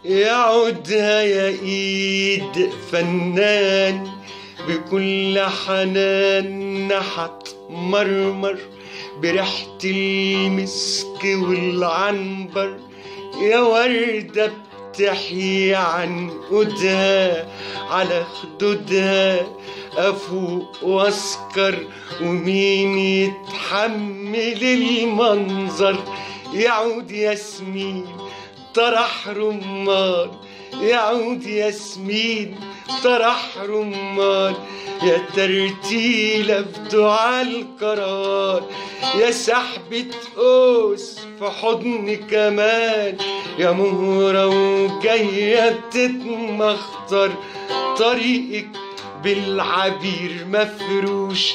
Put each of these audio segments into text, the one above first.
يعودها يا ايد فنان بكل حنان نحت مرمر بريحة المسك والعنبر. يا وردة بتحيي عنقودها على خدودها أفوق واسكر ومين يتحمل المنظر. يعود ياسمين طرح رمان، يعود ياسمين طرح رمان. يا ترتيلة في دعاء القرار، يا سحبة قوس في حضن كمان. يا مهرة وجاية بتتمخطر، طريقك بالعبير مفروش،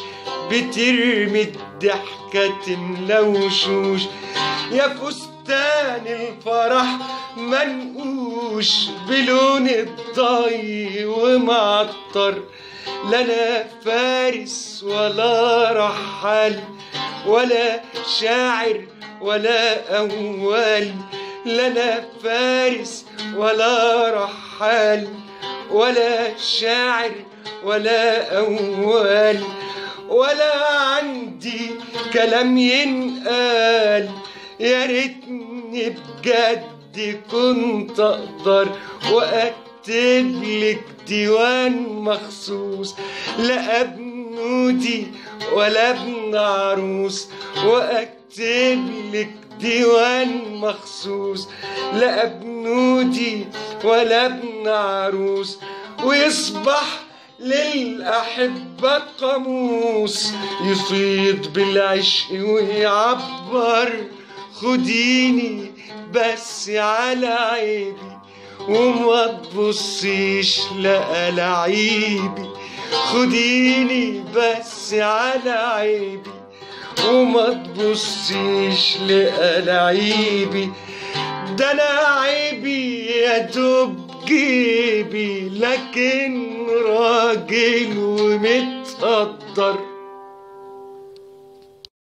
بترمي الضحكة تملى وشوش. يا فستان الفرح منقوش بلون الضي ومعطر. لا انا فارس ولا رحال ولا شاعر ولا أول. لا انا فارس ولا رحال ولا شاعر ولا أول، ولا عندي كلام ينقال. يا ريتني بجد كنت أقدر وأكتب لك ديوان مخصوص، لا ابنودي ولا ابن عروس، وأكتب لك ديوان مخصوص، لا ابنودي ولا ابن عروس. ويصبح للأحبة قاموس يصيد بالعشق ويعبر. خديني بس على عيبي وما تبصيش لألاعيبي. خديني بس على عيبي وما تبصيش لألاعيبي. ده أنا عيبي يا دوب جيبي، لكن راجل ومتقدر.